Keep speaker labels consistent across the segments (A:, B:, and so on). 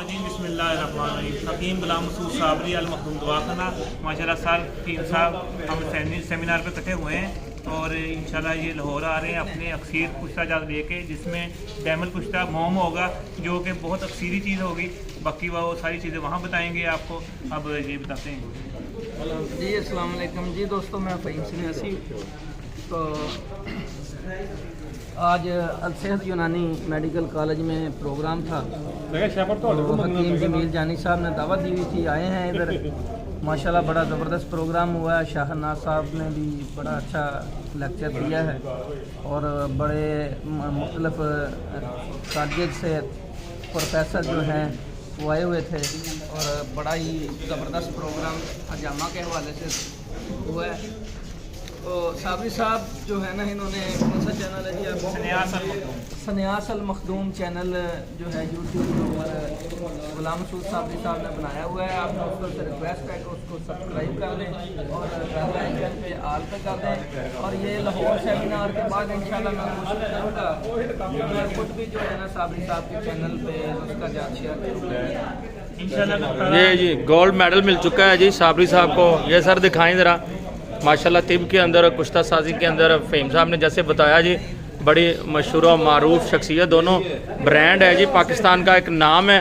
A: रजीम बिस्मिल्लाहिर्रहमानिर्रहीम। हकीम गुलाम मसूद साबरी अल मखदूम दुआ करना। माशाल्लाह साल तीन साहब हम सेमिनार पे इकट्ठे हुए हैं और इंशाल्लाह ये लाहौर आ रहे हैं अपने अक्सर कुश्ता जात लेके, जिसमें डैमल कुश्ता मोम होगा जो कि बहुत अक्सरी चीज़ होगी। बाकी वो सारी चीज़ें वहाँ बताएंगे आपको। अब ये बताते हैं
B: जी। अस्सलाम वालेकुम जी दोस्तों, मैं फ़हीम सन्यासी। तो आज अलसेहत यूनानी मेडिकल कॉलेज में प्रोग्राम था, तो हकीम जमील जानी साहब ने दावत दी हुई थी, आए हैं इधर। माशाल्लाह बड़ा ज़बरदस्त प्रोग्राम हुआ है। शाहनाज साहब ने भी बड़ा अच्छा लेक्चर दिया है और बड़े मुख्तलिफ कॉलेज से प्रोफेसर जो हैं वो आए हुए थे और बड़ा ही ज़बरदस्त प्रोग्राम हजामा के हवाले से हुआ है। तो साबरी साहब जो है ना, इन्होंने कौन सा चैनल है जी? सन्यास अल मखदूम चैनल जो है यूट्यूब के ऊपर गुलाम मसूद साबरी साहब ने बनाया हुआ है। आप दोस्तों से रिक्वेस्ट है कि उसको सब्सक्राइब कर लें और बेल आइकन पे आल पे कर दें। और ये लाहौर सेमिनार के बाद इंशाल्लाह मैं कोशिश करूँगा मैं खुद भी जो है ना साबरी साहब के चैनल पे उसका जात शेयर करूँगा इंशाल्लाह।
C: ये जी गोल्ड मेडल मिल चुका है जी साबरी साहब को। ये सर दिखाएं ज़रा। माशाल्लाह तिब के अंदर, कुश्ता साजी के अंदर फ़हीम साहब ने जैसे बताया जी, बड़ी मशहूर और मारूफ शख्सियत, दोनों ब्रांड है जी, पाकिस्तान का एक नाम है।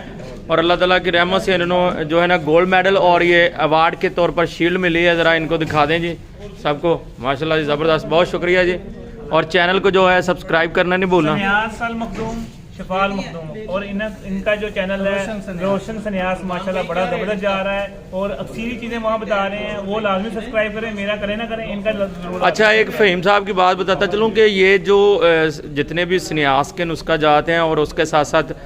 C: और अल्लाह ताला की रहमत से इन्होंने जो है ना गोल्ड मेडल और ये अवार्ड के तौर पर शील्ड मिली है। ज़रा इनको दिखा दें जी सबको। माशाल्लाह जी ज़बरदस्त, बहुत शुक्रिया जी। और चैनल को जो है सब्सक्राइब करना नहीं भूलना।
A: शफाल मखदूम और इनका जो चैनल है रोशन सन्यास माशाल्लाह बड़ा ज़बरदस्त जा रहा है और अक्सरी चीज़ें वहाँ बता रहे हैं। वो लाजमी सब्सक्राइब करें, मेरा करें ना करें, इनका जरूर।
C: अच्छा, एक फ़हीम साहब की बात बताता चलूँ कि ये जो जितने भी सन्यास के नुस्खा जाते हैं और उसके साथ साथ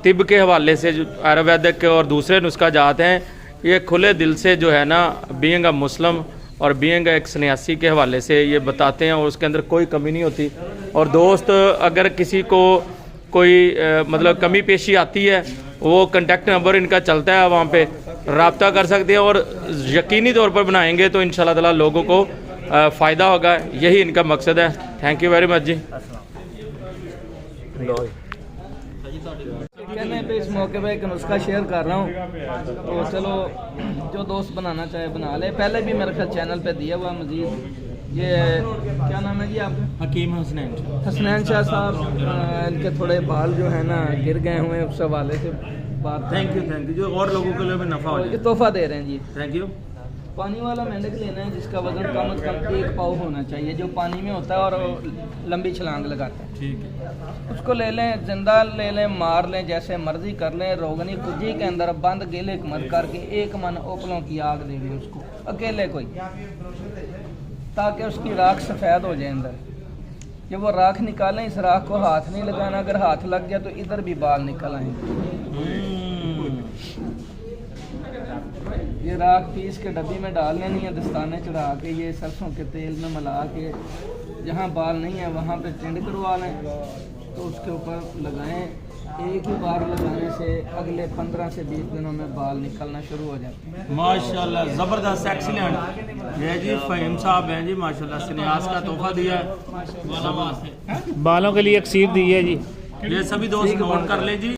C: तिब के हवाले से जो आयुर्वेदिक के और दूसरे नुस्खा जाते हैं, ये खुले दिल से जो है ना बीइंग अ मुस्लिम और बीइंग एक सन्यासी के हवाले से ये बताते हैं और उसके अंदर कोई कमी नहीं होती। और दोस्त अगर किसी को कोई मतलब कमी पेशी आती है, वो कंटेक्ट नंबर इनका चलता है, वहाँ पे रब्ता कर सकते हैं और यकीनी तौर पर बनाएंगे तो इंशाल्लाह ताला लोगों को फ़ायदा होगा। यही इनका मकसद है। थैंक यू वेरी मच जी।
B: कहने पे इस मौके पे एक नुस्खा शेयर कर रहा हूँ, तो चलो जो दोस्त बनाना चाहे बना ले। पहले भी मेरे ख्याल चैनल पे दिया हुआ मजीद। ये क्या नाम है जी आपका?
A: हकीम
B: हसनैन शाह साहब। इनके थोड़े बाल जो है ना गिर गए हुए हैं, उस हवाले से बात।
A: थैंक यू जो और लोगों के लिए भी नफ़ा हो जाए।
B: ये तोहफा दे रहे हैं जी।
A: Thank you.
B: पानी वाला मेंढक लेना है जिसका वजन कम से कम 1 पाव होना चाहिए, जो पानी में होता है और लंबी छलांग लगाता है।
A: ठीक है,
B: उसको ले लें, जिंदा ले लें, मार लें, जैसे मर्जी कर लें। रोगनी कुजी के अंदर बंद गेले मत करके 1 मन ओपलों की आग दे दें उसको अकेले कोई, ताकि उसकी राख सफ़ेद हो जाए अंदर। जब वो राख निकालें, इस राख को हाथ नहीं लगाना। अगर हाथ लग गया तो इधर भी बाल निकल आएंगे। ये राख पीस के डब्बी में डाल लेनी है, दस्ताने चढ़ा के ये सरसों के तेल में मिला के जहाँ बाल नहीं है वहाँ पे टिंड करवा लें, तो उसके ऊपर लगाएं। एक ही बार लगाने से अगले 15 से 20 दिनों में बाल निकलना शुरू हो जाते हैं।
A: माशाल्लाह ज़बरदस्त, एक्सीलेंट। ये जी फ़हीम साहब हैं जी, माशाल्लाह सन्यास का तोहफा दिया है, बालों के लिए अक्सीर दी है जी। ये सभी दोस्त नोट कर लें जी।